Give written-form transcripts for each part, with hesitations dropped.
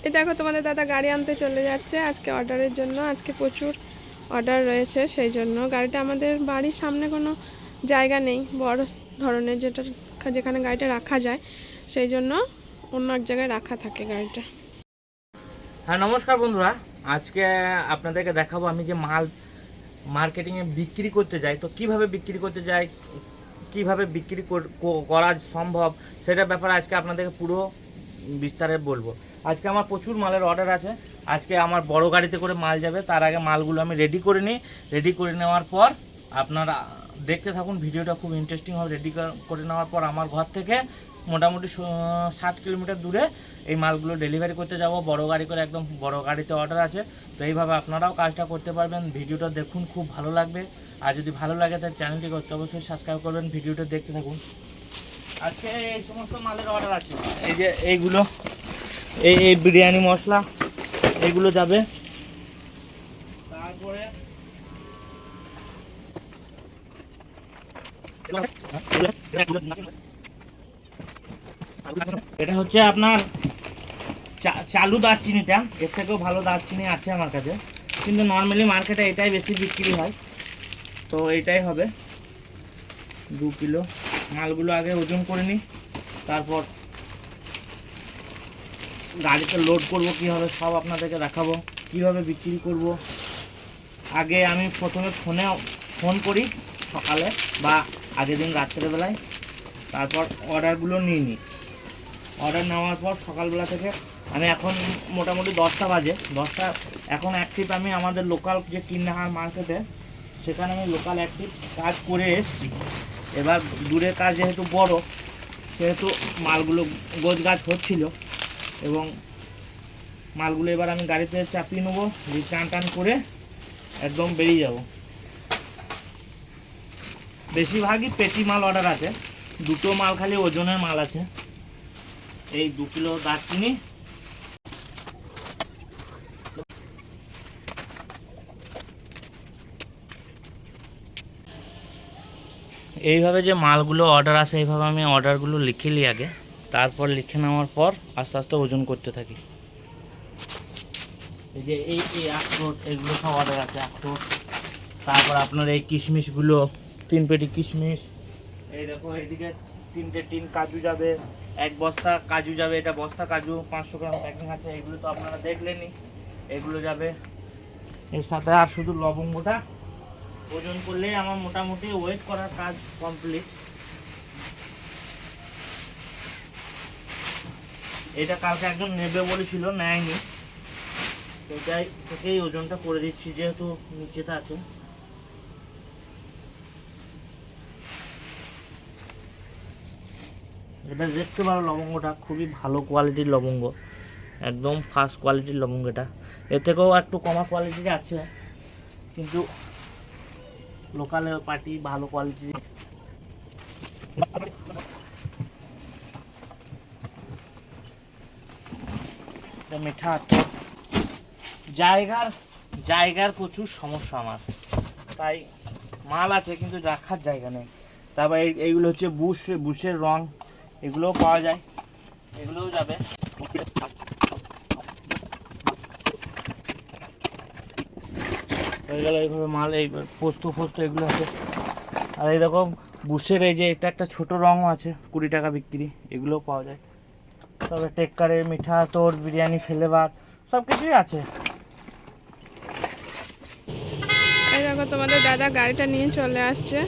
এই দেখো তোমাদের দাদা গাড়ি আনতে চলে যাচ্ছে আজকে অর্ডারের জন্য। আজকে প্রচুর অর্ডার রয়েছে, সেই জন্য গাড়িটা আমাদের বাড়ির সামনে কোনো জায়গা নেই বড় ধরনের, যেখানে গাড়িটা রাখা যায়, সেই জন্য অন্য এক জায়গায় রাখা থাকে গাড়িটা। হ্যাঁ নমস্কার বন্ধুরা, আজকে আপনাদেরকে দেখাবো আমি যে মাল মার্কেটিংয়ে বিক্রি করতে যাই, তো কিভাবে বিক্রি করতে যাই, কিভাবে বিক্রি করা সম্ভব সেটার ব্যাপারে আজকে আপনাদেরকে পুরো বিস্তারে বলবো। আজকে আমার প্রচুর মালের অর্ডার আছে। আজকে আমার বড় গাড়িতে করে মাল যাবে, তার আগে মালগুলো আমি রেডি করে নিই। রেডি করে নেওয়ার পর আপনারা দেখতে থাকুন, ভিডিওটা খুব ইন্টারেস্টিং হবে। রেডি করে নেওয়ার পর আমার ঘর থেকে মোটামুটি 60 কিলোমিটার দূরে এই মালগুলো ডেলিভারি করতে যাব বড় গাড়ি করে, একদম বড় গাড়িতে অর্ডার আছে। তো এইভাবে আপনারাও কাজটা করতে পারবেন। ভিডিওটা দেখুন, খুব ভালো লাগবে। আর যদি ভালো লাগে তাহলে চ্যানেলটি করতে অবশ্যই সাবস্ক্রাইব করবেন। ভিডিওটা দেখতে থাকুন। আজকে এই সমস্ত মালের অর্ডার আছে। এই যে এইগুলো, এই বিরিয়ানি মশলা এগুলো যাবে। তারপরে এটা হচ্ছে আপনার চালু দারচিনিটা। এর থেকেও ভালো দারচিনি আছে আমার কাছে, কিন্তু নর্মালি মার্কেটে এটাই বেশি বিক্রি হয়। তো এটাই হবে 2 কিলো। মালগুলো আগে ওজন করে নিই, তারপর গাড়িতে লোড করব, কীভাবে সব আপনাদেরকে দেখাবো, কীভাবে বিক্রি করব। আগে আমি প্রথমে ফোন করি সকালে বা আগের দিন রাত্রেবেলায়, তারপর অর্ডারগুলো নিয়ে নিই। অর্ডার নেওয়ার পর সকালবেলা থেকে আমি এখন মোটামুটি 10টা বাজে, 10টা এখন অ্যাক্টিভ। আমি আমাদের লোকাল যে কিন্নাহার মার্কেটে, সেখানে আমি লোকাল অ্যাক্টিভ কাজ করে এসেছি। এবার দূরের কাজ যেহেতু বড়, সেহেতু মালগুলো গোছগাছ হচ্ছিল এবং মালগুলো এবার আমি গাড়িতে চাপিয়ে নেবো, রিটার্ন টান করে একদম বেরিয়ে যাব। বেশিরভাগই পেটি মাল অর্ডার আছে, 2টো মাল খালি ওজনের মাল আছে। এই 2 কিলো দারচিনি, এইভাবে যে মালগুলো অর্ডার আসে এইভাবে আমি অর্ডারগুলো লিখে নিই আগে, তারপর লিখে নেওয়ার পর আস্তে আস্তে ওজন করতে থাকি। এই যে এই আখরোট, এগুলো সব অর্ডার আছে, আখরোট। তারপর আপনার এই কিশমিশগুলো, 3 পেটি কিশমিশ। এই দেখো এইদিকে 3টে টিন কাজু যাবে, 1 বস্তা কাজু যাবে। এটা বস্তা কাজু 500 গ্রাম প্যাকিং আছে। এগুলো তো আপনারা দেখলেনই, এগুলো যাবে। এর সাথে আর শুধু লবঙ্গটা ওজন করলেই আমার মোটামুটি ওয়েট করার কাজ কমপ্লিট। এটা কালকে একজন নেবে বলেছিল, নেয়নি। এটাই থেকেই ওজনটা করে দিচ্ছি, যেহেতু নিচেতে আছে। এটা দেখতে পারো, লবঙ্গটা খুবই ভালো কোয়ালিটির লবঙ্গ, একদম ফার্স্ট কোয়ালিটির লবঙ্গ। এটা এর থেকেও একটু কমা কোয়ালিটির আছে, কিন্তু লোকালে পার্টি ভালো কোয়ালিটির। মিঠা আতর। জায়গার প্রচুর সমস্যা আমার, তাই মাল আছে কিন্তু রাখার জায়গা নেই। তারপর এইগুলো হচ্ছে বুশের রং, এগুলোও পাওয়া যায়, এগুলোও যাবে। হয়ে গেল এইভাবে মাল। এই পোস্ত এগুলো আছে। আর এই রকম বুশের এই যে এটা একটা ছোট রঙও আছে, 20 টাকা বিক্রি, এগুলোও পাওয়া যায়। তবে টেক্কারের মিঠা আতর, বিরিয়ানি ফ্লেভার সব কিছুই আছে। এই দেখো তোমাদের দাদা গাড়িটা নিয়ে চলে আসছে।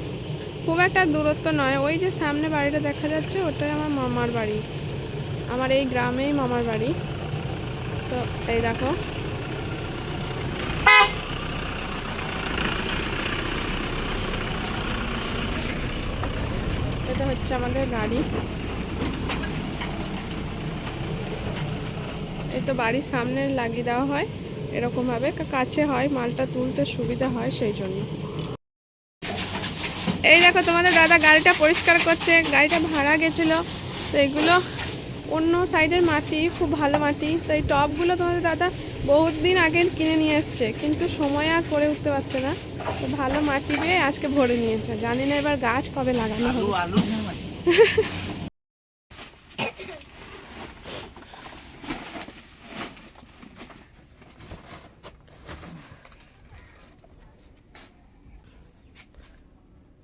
খুব একটা দূরত্ব নয়, ওই যে সামনে বাড়িটা দেখা যাচ্ছে, ওটাই আমার মামার বাড়ি। আমার এই গ্রামেই মামার বাড়ি। তো এই দেখো, এটা হচ্ছে আমাদের গাড়ি। এই তো বাড়ির সামনে লাগিয়ে দেওয়া হয়, এরকমভাবে কাছে হয়, মালটা তুলতে সুবিধা হয় সেই জন্য। এই দেখো তোমাদের দাদা গাড়িটা পরিষ্কার করছে। গাড়িটা ভাড়া গেছিলো, তো এগুলো অন্য সাইডের মাটি, খুব ভালো মাটি। তো এই টবগুলো তোমাদের দাদা বহুত দিন আগে কিনে নিয়ে এসছে, কিন্তু সময় আর করে উঠতে পারছে না। তো ভালো মাটি পেয়ে আজকে ভরে নিয়েছে। জানি না এবার গাছ কবে লাগানো হবে।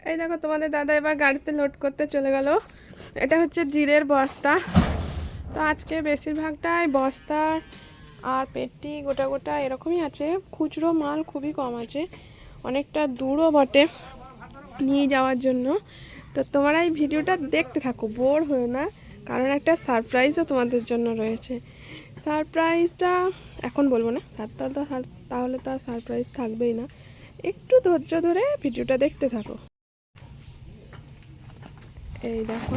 এই দেখো তোমাদের দাদা এবার গাড়িতে লোড করতে চলে গেল। এটা হচ্ছে জিরের বস্তা। তো আজকে বেশিরভাগটাই বস্তা আর পেটি গোটা গোটা এরকমই আছে, খুচরো মাল খুবই কম আছে, অনেকটা দূরও বটে নিয়ে যাওয়ার জন্য। তো তোমরা এই ভিডিওটা দেখতে থাকো, বোর হয়ে না, কারণ একটা সারপ্রাইজও তোমাদের জন্য রয়েছে। সারপ্রাইজটা এখন বলবো না, তাহলে তো আর সারপ্রাইজ থাকবেই না। একটু ধৈর্য ধরে ভিডিওটা দেখতে থাকো। এই দেখো,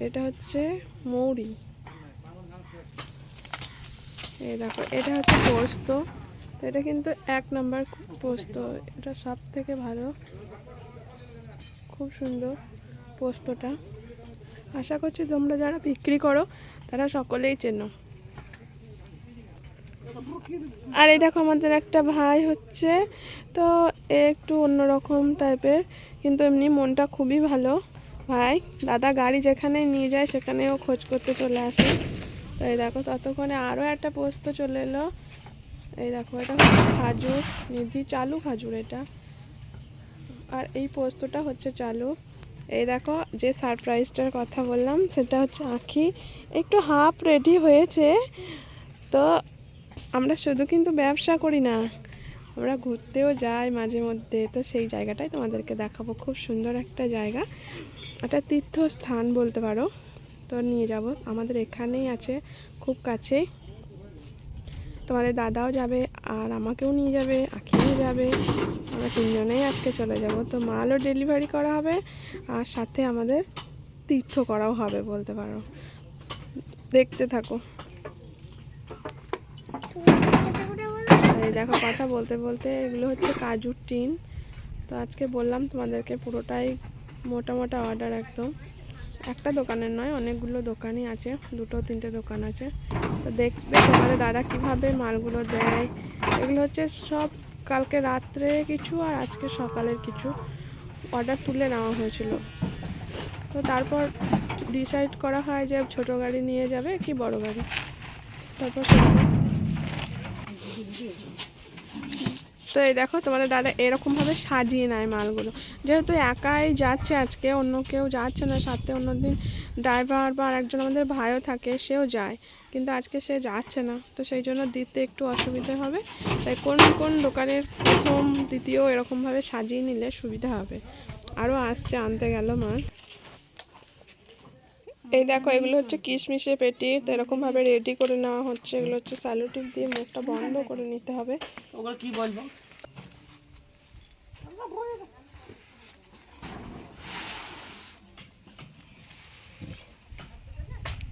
এটা হচ্ছে মৌরি। এই দেখো, এটা হচ্ছে পোস্ত। এটা কিন্তু 1 নম্বর পোস্ত, এটা সব থেকে ভালো, খুব সুন্দর পোস্তটা। আশা করছি তোমরা যারা বিক্রি করো তারা সকলেই চেনো। আর এই দেখো আমাদের একটা ভাই হচ্ছে, তো একটু অন্যরকম টাইপের, কিন্তু এমনি মনটা খুবই ভালো ভাই। দাদা গাড়ি যেখানে নিয়ে যায় সেখানেও খোঁজ করতে চলে আসে। তো এই দেখো ততক্ষণে আরও একটা পোস্ত চলে এলো। এই দেখো, এটা হচ্ছে খাজুর, নিধি চালু খাজুর এটা, আর এই পোস্তটা হচ্ছে চালু। এই দেখো যে সারপ্রাইজটার কথা বললাম সেটা হচ্ছে আখি, একটু হাফ রেডি হয়েছে। তো আমরা শুধু কিন্তু ব্যবসা করি না, আমরা ঘুরতেও যাই মাঝে মধ্যে। তো সেই জায়গাটাই তোমাদেরকে দেখাবো, খুব সুন্দর একটা জায়গা, একটা তীর্থস্থান বলতে পারো। তো নিয়ে যাব, আমাদের এখানেই আছে, খুব কাছেই। তোমাদের দাদাও যাবে আর আমাকেও নিয়ে যাবে, আখিও যাবে, আমরা 3 জনেই আজকে চলে যাব। তো মালও ডেলিভারি করা হবে আর সাথে আমাদের তীর্থ করাও হবে বলতে পারো। দেখতে থাকো। এই দেখো কথা বলতে বলতে, এগুলো হচ্ছে কাজুর টিন। তো আজকে বললাম তোমাদেরকে পুরোটাই মোটা মোটা অর্ডার, একদম একটা দোকানের নয়, অনেকগুলো দোকানই আছে, 2-3টে দোকান আছে। তো দেখবে তোমাদের দাদা কিভাবে মালগুলো দেয়। এগুলো হচ্ছে সব কালকে রাত্রে কিছু আর আজকে সকালের কিছু অর্ডার তুলে নেওয়া হয়েছিল। তো তারপর ডিসাইড করা হয় যে ছোট গাড়ি নিয়ে যাবে কি বড় গাড়ি। তারপর তো এই দেখো তোমাদের দাদা এরকমভাবে সাজিয়ে নেয় মালগুলো, যেহেতু একাই যাচ্ছে আজকে, অন্য কেউ যাচ্ছে না সাথে। অন্যদিন ড্রাইভার বা আরেকজন আমাদের ভাইও থাকে, সেও যায়, কিন্তু আজকে সে যাচ্ছে না। তো সেই জন্য দিতে একটু অসুবিধা হবে, তাই কোন কোন দোকানের প্রথম দ্বিতীয় এরকমভাবে সাজিয়ে নিলে সুবিধা হবে। আরও আসছে, আনতে গেল মাল। এই দেখো এগুলো হচ্ছে কিশমিশের পেটি। তো এরকমভাবে রেডি করে নেওয়া হচ্ছে। এগুলো হচ্ছে স্যালোটিপ দিয়ে মুখটা বন্ধ করে নিতে হবে। ওগুলো কি বলবো?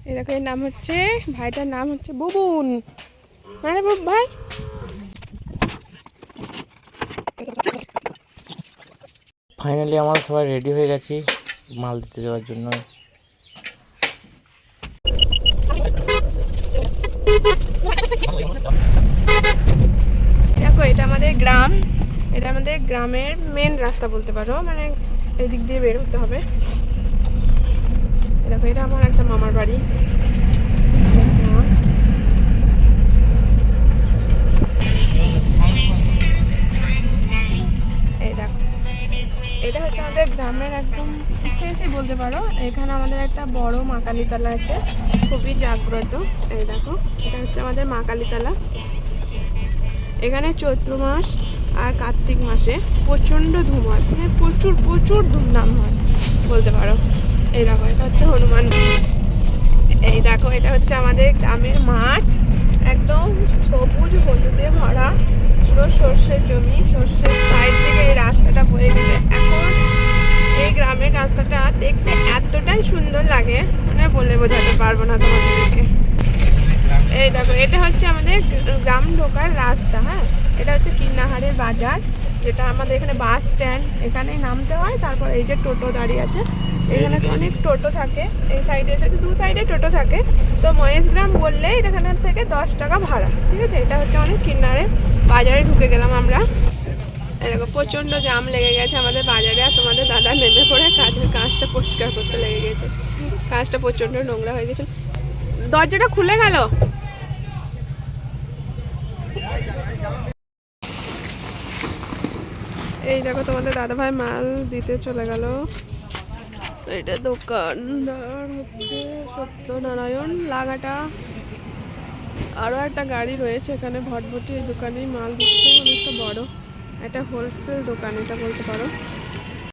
এই দেখো, এর নাম হচ্ছে, ভাইটার নাম হচ্ছে বুবুন। মানে ভাই ফাইনালি আমরা সবাই রেডি হয়ে গেছি মাল দিতে যাওয়ার জন্য। দেখো এটা আমাদের গ্রাম, এটা আমাদের গ্রামের মেন রাস্তা বলতে পারো, মানে এদিক দিয়ে বের হতে হবে। দেখো এটা আমার একটা মামার বাড়ি। এই দেখো এটা হচ্ছে আমাদের গ্রামের একদম শেষই বলতে পারো। এখানে আমাদের একটা বড় মা কালীতলা আছে, খুবই জাগ্রত। এই দেখো এটা হচ্ছে আমাদের মা কালীতলা। এখানে চৈত্র মাস আর কার্তিক মাসে প্রচণ্ড ধুম হয়, মানে প্রচুর প্রচুর ধুমধাম হয় বলতে পারো। এই দেখো এটা হচ্ছে হনুমান। এই দেখো এটা হচ্ছে আমাদের গ্রামের মাঠ, একদম সবুজ হলুদে ভরা, পুরো সর্ষের জমি, সর্ষের সাইড থেকে এই রাস্তাটা বয়ে গেছে। এখন এই গ্রামের রাস্তাটা দেখতে এতটাই সুন্দর লাগে, মানে বলে বোঝাতে পারবো না তোমাদেরকে। এই দেখো এটা হচ্ছে আমাদের গ্রাম ঢোকার রাস্তা। হ্যাঁ, এটা হচ্ছে কিন্নাহারের বাজার, যেটা আমাদের এখানে বাস স্ট্যান্ড, এখানেই নামতে হয়। তারপর এই যে টোটো দাঁড়িয়ে আছে, এখানে অনেক টোটো থাকে, এই সাইডে এসে 2 সাইডে টোটো থাকে। তো মহেশগ্রাম বললে এখান থেকে 10 টাকা ভাড়া, ঠিক আছে। এটা হচ্ছে অনেক কিন্নারে বাজারে ঢুকে গেলাম আমরা। দেখো প্রচণ্ড জাম লেগে গেছে আমাদের বাজারে, আর তোমাদের দাদা নেমে পড়ে কাজটা পরিষ্কার করতে লেগে গেছে। কাজটা প্রচণ্ড নোংরা হয়ে গেছে। দরজাটা খুলে গেল। এই দেখো তোমাদের দাদাভাই মাল দিতে চলে গেল। এটা দোকানদার হচ্ছে সত্যনারায়ণ লাগাটা। আরও একটা গাড়ি রয়েছে এখানে ভটভটি, এই দোকানেই মাল দিচ্ছে, অনেকটা বড় একটা হোলসেল দোকান এটা বলতে পারো।